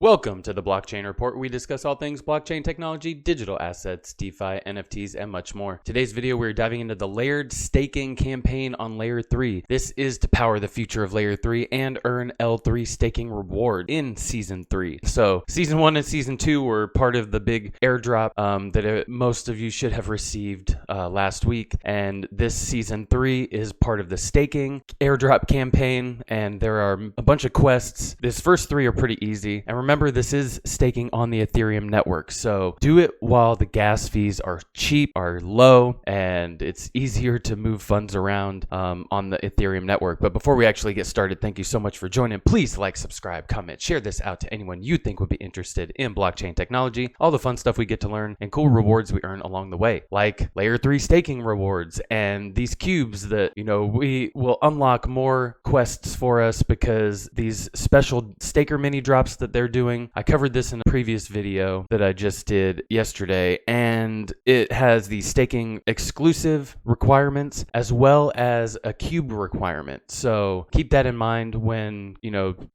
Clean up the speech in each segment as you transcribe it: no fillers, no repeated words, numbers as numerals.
Welcome to the Blockchain Report. We discuss all things blockchain technology, digital assets, DeFi, NFTs, and much more. Today's video, we're diving into the layered staking campaign on Layer 3. This is to power the future of Layer 3 and earn L3 staking reward in Season 3. So Season 1 and Season 2 were part of the big airdrop that most of you should have received last week. And this Season 3 is part of the staking airdrop campaign. And there are a bunch of quests. These first three are pretty easy. And remember, this is staking on the Ethereum network, so do it while the gas fees are cheap, are low, and it's easier to move funds around on the Ethereum network. But before we actually get started, thank you so much for joining. Please like, subscribe, comment, share this out to anyone you think would be interested in blockchain technology, all the fun stuff we get to learn, and cool rewards we earn along the way, like Layer 3 staking rewards and these cubes that, we will unlock more quests for us because these special staker mini drops that they're doing. I covered this in a previous video that I just did yesterday, and it has the staking exclusive requirements as well as a cube requirement. So keep that in mind when,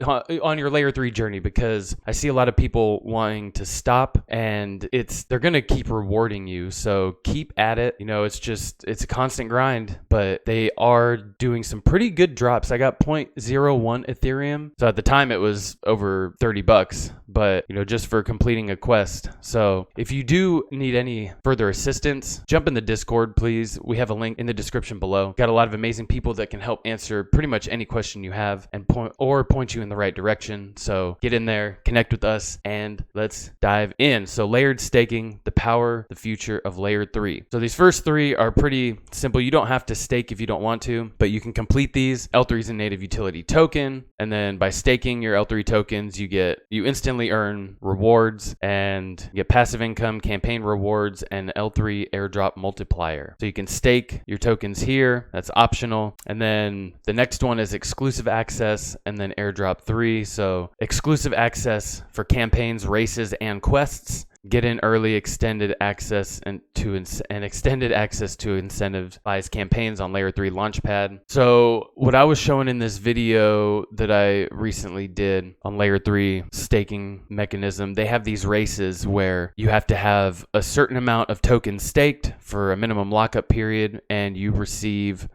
on your Layer 3 journey, because I see a lot of people wanting to stop, and they're going to keep rewarding you. So keep at it. It's a constant grind, but they are doing some pretty good drops. I got 0.01 Ethereum. So at the time it was over $30. But just for completing a quest. So if you do need any further assistance, jump in the Discord, please. We have a link in the description below. Got a lot of amazing people that can help answer pretty much any question you have and point you in the right direction. So get in there, connect with us, and let's dive in. So layered staking, the power, the future of Layer 3. So these first three are pretty simple. You don't have to stake if you don't want to, but you can complete these. L3 is a native utility token, and then by staking your L3 tokens, you instantly earn rewards and get passive income, campaign rewards, and L3 airdrop multiplier. So you can stake your tokens here. That's optional. And then the next one is exclusive access and then airdrop 3. So exclusive access for campaigns, races, and quests. Get in early extended access and extended access to incentivized campaigns on Layer 3 Launchpad. So what I was showing in this video that I recently did on Layer 3 staking mechanism, they have these races where you have to have a certain amount of tokens staked for a minimum lockup period, and you receive,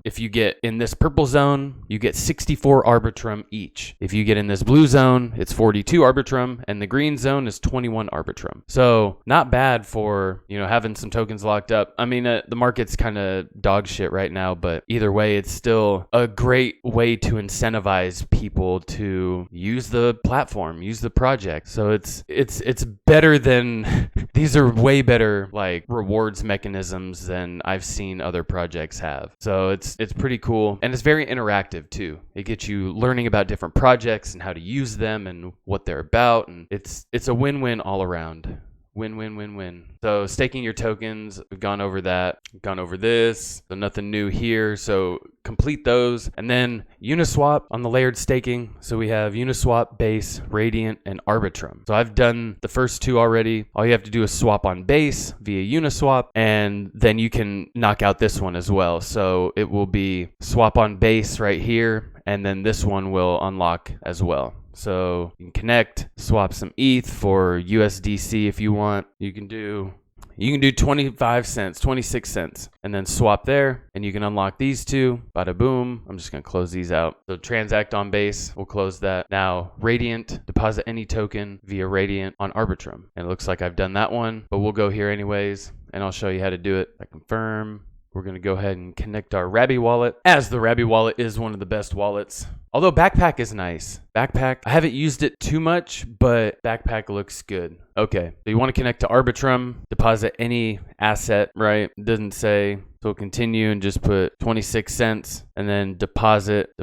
if you get in this purple zone, you get 64 Arbitrum each. If you get in this blue zone, it's 42 Arbitrum, and the green zone is 21 Arbitrum. So not bad for, having some tokens locked up. I mean, the market's kind of dog shit right now, but either way, it's still a great way to incentivize people to use the platform, use the project. So it's better than, these are way better like rewards mechanisms than I've seen other projects have. So it's pretty cool. And it's very interactive too. It gets you learning about different projects and how to use them and what they're about. And it's a win-win all around. Win. So staking your tokens, we've gone over that, gone over this, so nothing new here. So complete those. And then Uniswap on the layered staking. So we have Uniswap, Base, Radiant, and Arbitrum. So I've done the first two already. All you have to do is swap on Base via Uniswap, and then you can knock out this one as well. So it will be swap on Base right here, and then this one will unlock as well. So you can connect, swap some ETH for USDC if you want. You can do 25 cents, 26 cents, and then swap there, and you can unlock these two. Bada boom. I'm just going to close these out. So transact on Base, we'll close that. Now Radiant, deposit any token via Radiant on Arbitrum. And it looks like I've done that one, but we'll go here anyways, and I'll show you how to do it. I confirm. We're going to go ahead and connect our Rabby wallet, as the Rabby wallet is one of the best wallets. Although Backpack is nice. Backpack, I haven't used it too much, but Backpack looks good. Okay, so you want to connect to Arbitrum, deposit any asset, right? It doesn't say. So continue and just put 26 cents and then deposit,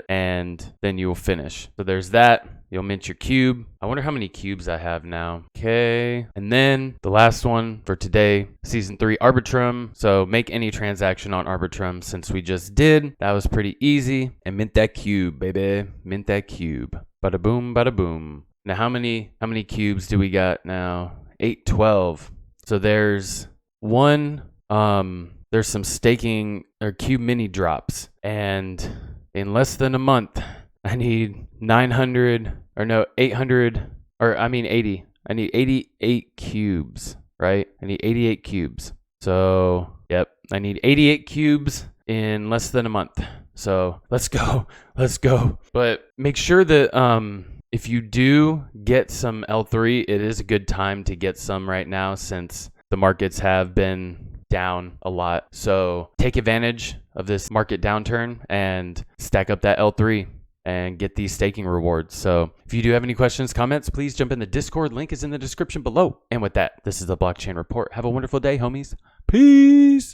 and then you will finish. So there's that. You'll mint your cube. I wonder how many cubes I have now. Okay. And then the last one for today, Season 3 Arbitrum. So make any transaction on Arbitrum since we just did. That was pretty easy. And mint that cube, baby. Mint that cube. Bada boom, bada boom. Now how many cubes do we got now? 812. So there's one, there's some staking or cube mini drops. And in less than a month, I need 900 or no, 800, or I mean 80. I need 88 cubes, right? I need 88 cubes. So, yep, I need 88 cubes in less than a month. So let's go. Let's go. But make sure that if you do get some L3, it is a good time to get some right now since the markets have been down a lot. So take advantage of this market downturn and stack up that L3 and get these staking rewards. So if you do have any questions, comments, please jump in the Discord. Link is in the description below. And with that, this is the Blockchain Report. Have a wonderful day, homies. Peace.